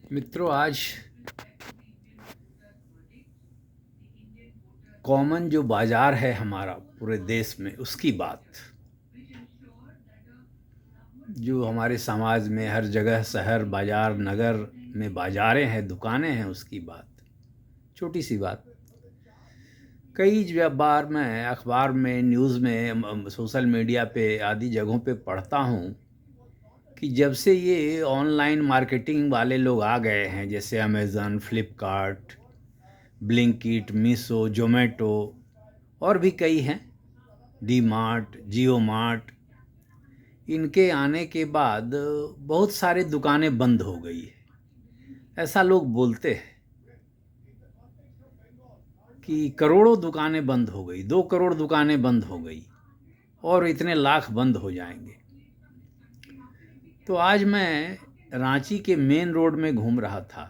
मित्रों, आज कॉमन जो बाज़ार है हमारा पूरे देश में, उसकी बात, जो हमारे समाज में हर जगह शहर बाज़ार नगर में बाज़ारें हैं, दुकानें हैं, उसकी बात, छोटी सी बात। कई बार मैं अखबार में, न्यूज़ में, सोशल मीडिया पे आदि जगहों पे पढ़ता हूँ कि जब से ये ऑनलाइन मार्केटिंग वाले लोग आ गए हैं, जैसे अमेज़न, फ्लिपकार्ट, ब्लिंकिट, मीशो, जोमेटो और भी कई हैं, डी मार्ट, जियो मार्ट, इनके आने के बाद बहुत सारे दुकानें बंद हो गई है। ऐसा लोग बोलते हैं कि करोड़ों दुकानें बंद हो गई, 2 करोड़ दुकानें बंद हो गई और इतने लाख बंद हो जाएंगे। तो आज मैं रांची के मेन रोड में घूम रहा था,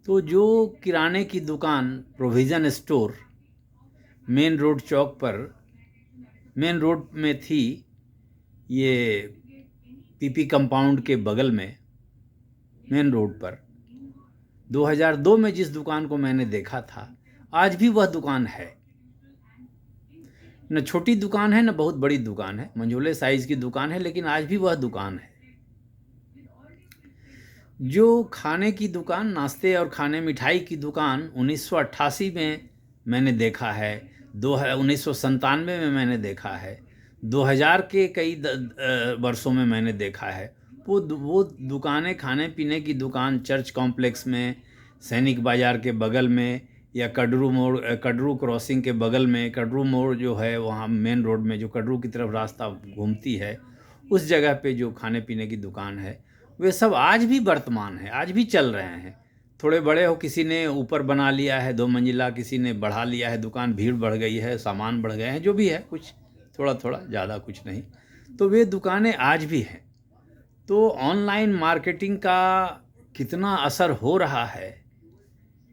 तो जो किराने की दुकान, प्रोविज़न स्टोर मेन रोड चौक पर, मेन रोड में थी, ये पीपी कंपाउंड के बगल में मेन रोड पर, 2002 में जिस दुकान को मैंने देखा था, आज भी वह दुकान है। न छोटी दुकान है न बहुत बड़ी दुकान है, मंझोले साइज की दुकान है, लेकिन आज भी वह दुकान है। जो खाने की दुकान, नाश्ते और खाने मिठाई की दुकान 1988 में मैंने देखा है, 1997 में मैंने देखा है, 2000 के कई वर्षों में मैंने देखा है, वो दुकानें, खाने पीने की दुकान चर्च कॉम्प्लेक्स में, सैनिक बाज़ार के बगल में, या कडरू मोड़, कडरू क्रॉसिंग के बगल में, कडरू मोड़ जो है वहाँ मेन रोड में, जो कडरू की तरफ रास्ता घूमती है, उस जगह पे जो खाने पीने की दुकान है, वे सब आज भी वर्तमान है, आज भी चल रहे हैं। थोड़े बड़े हो, किसी ने ऊपर बना लिया है 2 मंजिला, किसी ने बढ़ा लिया है दुकान, भीड़ बढ़ गई है, सामान बढ़ गए हैं, जो भी है, कुछ थोड़ा थोड़ा, ज़्यादा कुछ नहीं, तो वे दुकानें आज भी हैं। तो ऑनलाइन मार्केटिंग का कितना असर हो रहा है,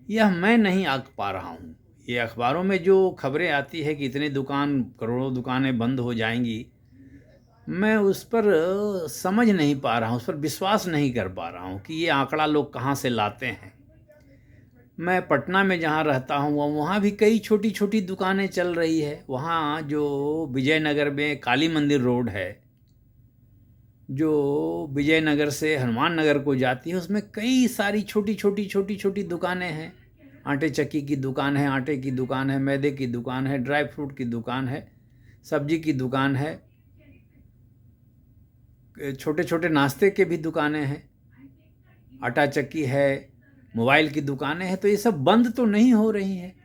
यह मैं नहीं आंक पा रहा हूँ। ये अखबारों में जो खबरें आती है कि इतने दुकान, करोड़ों दुकानें बंद हो जाएंगी, मैं उस पर समझ नहीं पा रहा हूँ, उस पर विश्वास नहीं कर पा रहा हूँ कि ये आंकड़ा लोग कहाँ से लाते हैं। मैं पटना में जहाँ रहता हूँ, वहाँ भी कई छोटी छोटी दुकानें चल रही है। वहाँ जो विजयनगर में काली मंदिर रोड है, जो विजयनगर से हनुमान नगर को जाती है, उसमें कई सारी छोटी छोटी दुकानें हैं। आटे चक्की की दुकान है, आटे की दुकान है, मैदे की दुकान है, ड्राई फ्रूट की दुकान है, सब्जी की दुकान है, छोटे छोटे नाश्ते के भी दुकानें हैं, आटा चक्की है, मोबाइल की दुकानें हैं। तो ये सब बंद तो नहीं हो रही हैं।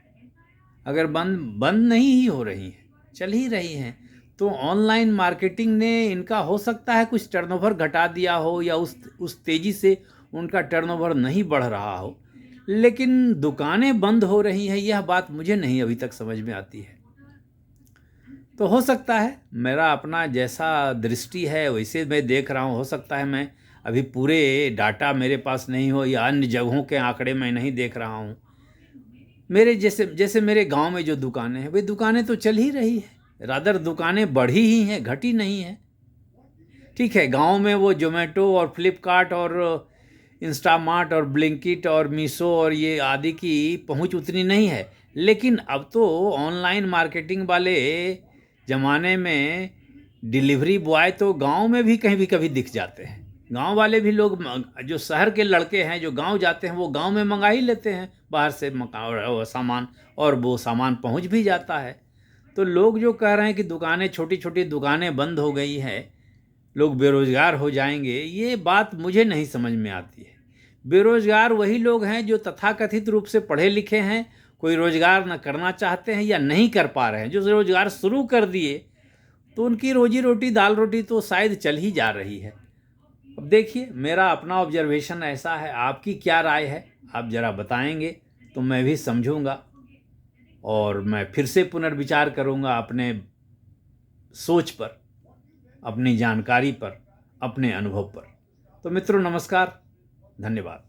अगर बंद नहीं ही हो रही हैं, चल ही रही हैं, तो ऑनलाइन मार्केटिंग ने इनका हो सकता है कुछ टर्नओवर घटा दिया हो, या उस तेज़ी से उनका टर्नओवर नहीं बढ़ रहा हो, लेकिन दुकानें बंद हो रही हैं, यह बात मुझे नहीं अभी तक समझ में आती है। तो हो सकता है मेरा अपना जैसा दृष्टि है वैसे मैं देख रहा हूँ, हो सकता है मैं अभी पूरे डाटा मेरे पास नहीं हो, या अन्य जगहों के आंकड़े मैं नहीं देख रहा हूँ। मेरे जैसे जैसे मेरे गांव में जो दुकानें हैं, वे दुकानें तो चल ही रही हैं, रादर दुकानें बढ़ी ही हैं, घटी नहीं हैं। ठीक है, गांव में वो जोमेटो और फ्लिपकार्ट और इंस्टामार्ट और ब्लिंकिट और मीशो और ये आदि की पहुंच उतनी नहीं है, लेकिन अब तो ऑनलाइन मार्केटिंग वाले ज़माने में डिलीवरी बॉय तो गांव में भी कहीं भी कभी दिख जाते हैं। गांव वाले भी लोग, जो शहर के लड़के हैं जो गांव जाते हैं, वो गांव में मंगा ही लेते हैं बाहर से सामान, और वो सामान पहुंच भी जाता है। तो लोग जो कह रहे हैं कि दुकानें, छोटी छोटी दुकानें बंद हो गई हैं, लोग बेरोज़गार हो जाएंगे, ये बात मुझे नहीं समझ में आती है। बेरोज़गार वही लोग हैं जो तथाकथित रूप से पढ़े लिखे हैं, कोई रोज़गार न करना चाहते हैं या नहीं कर पा रहे हैं। जो रोज़गार शुरू कर दिए तो उनकी रोजी रोटी, दाल रोटी तो शायद चल ही जा रही है। अब देखिए, मेरा अपना ऑब्जर्वेशन ऐसा है, आपकी क्या राय है, आप ज़रा बताएंगे तो मैं भी समझूंगा, और मैं फिर से पुनर्विचार करूंगा अपने सोच पर, अपनी जानकारी पर, अपने अनुभव पर। तो मित्रों, नमस्कार, धन्यवाद।